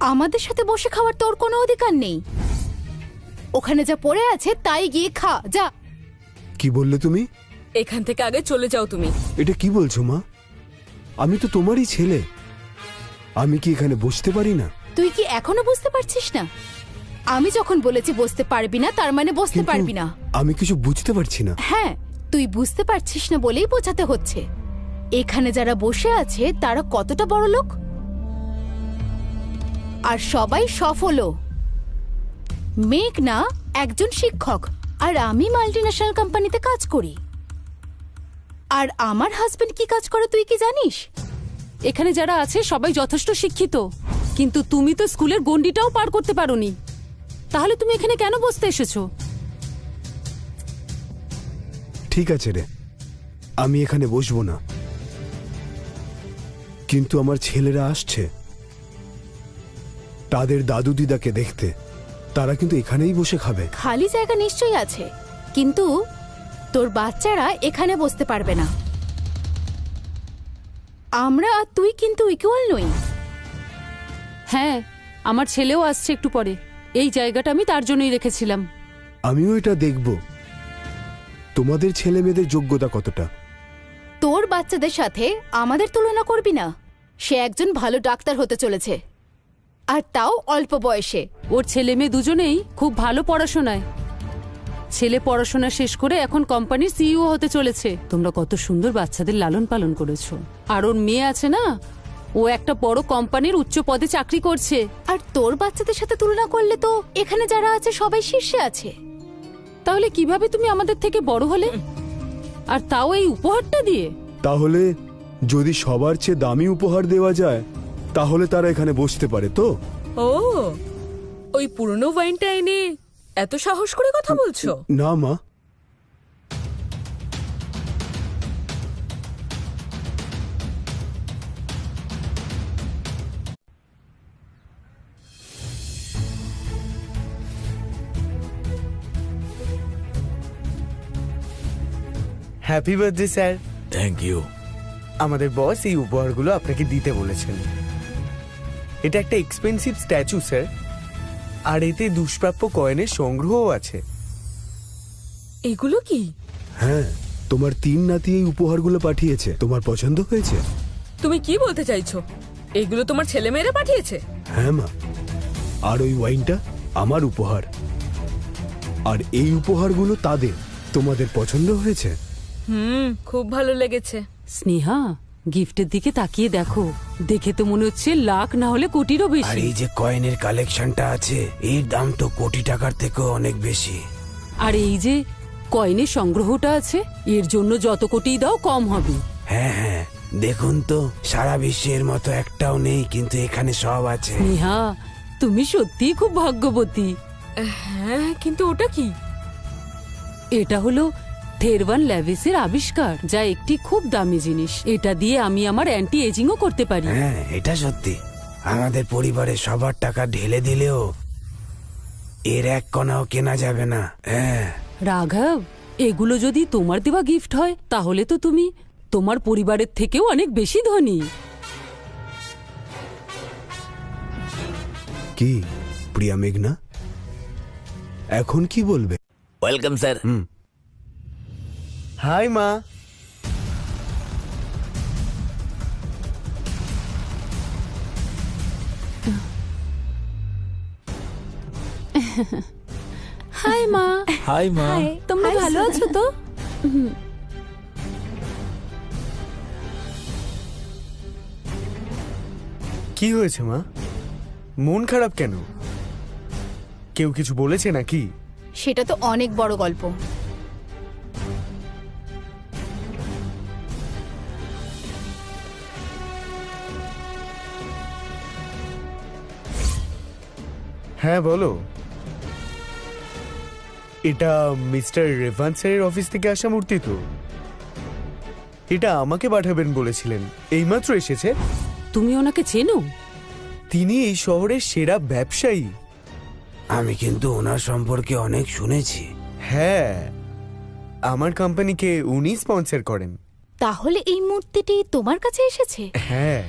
আমাদের সাথে বসে খাওয়ার তোর কোনো অধিকার নেই। ওখানে যা পড়ে আছে তাই গিয়ে খা, যা। কি বললে তুমি? এখান থেকে আগে চলে যাও তুমি। এটা কি বলছো মা? আমি তো তোমারই ছেলে, আমি কি এখানে বসতে পারি না? তুই কি এখনো বুঝতে পারছিস না? আমি যখন বলেছি বসতে পারবি না তার মানে বসতে কিন্তু পারবি না। আমি কিছু বুঝতে পারছি না। হ্যাঁ, তুই বুঝতে পারছিস না বলেই বোঝাতে হচ্ছে। এখানে যারা বসে আছে তারা কতটা বড় লোক, আর সবাই সফলও। মেঘনা একজন শিক্ষক, আর আমি মাল্টিন্যাশনাল কোম্পানিতে কাজ করি। আর আমার হাজবেন্ড কি কাজ করে তুই কি জানিস? এখানে যারা আছে সবাই যথেষ্ট শিক্ষিত, কিন্তু তুমি তো স্কুলের গণ্ডিটাও পার করতে পারোনি। তাহলে তুমি এখানে কেন বসতে এসেছো? ঠিক আছে রে, আমি এখানে বসবো না, কিন্তু আমার ছেলেরা আসছে তাদের দাদু দিদাকে দেখতে। তারা কিন্তু এখানেই বসে খাবে। খালি জায়গা নিশ্চয়ই আছে, কিন্তু তোর বাচ্চারা এখানে বসতে পারবে না। আমরা আর তুই কিন্তু ইকুয়াল নই। হ্যাঁ, আমার ছেলেও আসছে একটু পরে। এই জায়গাটা আমি তার জন্যই রেখেছিলাম। আমিও এটা দেখব তোমাদের ছেলে মেয়েদের যোগ্যতা কতটা। তোর বাচ্চাদের সাথে আমাদের তুলনা করবি না। সে একজন ভালো ডাক্তার হতে চলেছে, আর তাও অল্প বয়সে। ওর ছেলে মেয়ে দুজনেই খুব ভালো পড়াশোনায়। ছেলে পড়াশোনা শেষ করে এখন কোম্পানির সিইও হতে চলেছে। তোমরা কত সুন্দর বাচ্চাদের লালন পালন করেছো। আর ওর মেয়ে আছে না, ও একটা বড় কোম্পানির উচ্চ পদে চাকরি করছে। আর তোর বাচ্চাদের সাথে তুলনা করলে তো এখানে যারা আছে সবাই শীর্ষে আছে। তাহলে কিভাবে তুমি আমাদের থেকে বড় হলে, আর তাও এই উপহারটা দিয়ে? তাহলে যদি সবার চেয়ে দামি উপহার দেওয়া যায় তাহলে তারা এখানে বসতে পারে তো? ও, ওই পুরনো ওয়াইনটা এনে এত সাহস করে কথা বলছো? না মা, happy birthday sir. Thank you. আমাদের বস এই উপহারগুলো আপনাকে দিতে বলেছেন। এটা একটা এক্সপেন্সিভ স্ট্যাচু স্যার, আর এতে দুষ্প্রাপ্য কয়েনের সংগ্রহও আছে। এগুলো কি? হ্যাঁ, তোমার 3 নাতি এই উপহারগুলো পাঠিয়েছে। তোমার পছন্দ হয়েছে? তুমি কি বলতে চাইছো? এগুলো তোমার ছেলে মেয়েরা পাঠিয়েছে? হ্যাঁ মা, আর ওই ওয়াইনটা আমার উপহার, আর এই উপহারগুলো তাদের। তোমাদের পছন্দ হয়েছে? খুব ভালো লেগেছে। স্নেহা, গিফটের দিকে তাকিয়ে দেখো। দেখে তো মনে হচ্ছে লাখ না হলে কোটিরও আর বেশি। এই যে কয়েনের কালেকশনটা আছে, এর দাম তো কোটি টাকার থেকেও অনেক বেশি। আর এই যে কয়েনের সংগ্রহটা আছে, এর জন্য যত কোটি দাও কম হবে। হ্যাঁ হ্যাঁ, দেখুন তো, সারা বিশ্বের মতো একটাও নেই, কিন্তু এখানে সব আছে। স্নেহা, তুমি সত্যিই খুব ভাগ্যবতী। হ্যাঁ, কিন্তু ওটা কি? এটা হলো থেরওয়ান ল্যাভিসের আবিষ্কার, যা একটি খুব দামি জিনিস। এটা দিয়ে আমি আমার অ্যান্টি এজিংও করতে পারি। হ্যাঁ, এটা সত্যি। আমাদের পরিবারের সবার টাকা ঢেলে দিলেও এর এক কণাও কেনা যাবে না। হ্যাঁ। রাঘব, এগুলো যদি তোমার দেওয়া গিফট হয় তাহলে তো তুমি তোমার পরিবারের থেকেও অনেক বেশি ধনী। কি প্রিয়া মেঘনা, এখন কি বলবে? Welcome sir. হাই মা। হাই মা। হাই মা। তোমরা ভালো আছো তো? কি হয়েছে মা? মন খারাপ কেন? কেউ কিছু বলেছে নাকি? সেটা তো অনেক বড় গল্প। হ্যাঁ বলো। এটা মিস্টার রেভান্সের অফিস থেকে আসা মূর্তি তো? এটা আমাকে পাঠাবেন বলেছিলেন, এইমাত্র এসেছে। তুমি ওনাকে চেনো? তিনি এই শহরের সেরা ব্যবসায়ী। আমি কিন্তু ওনার সম্পর্কে অনেক শুনেছি। হ্যাঁ, আমার কোম্পানিকে উনি স্পন্সর করেন। তাহলে এই মূর্তিটি তোমার কাছে এসেছে? হ্যাঁ।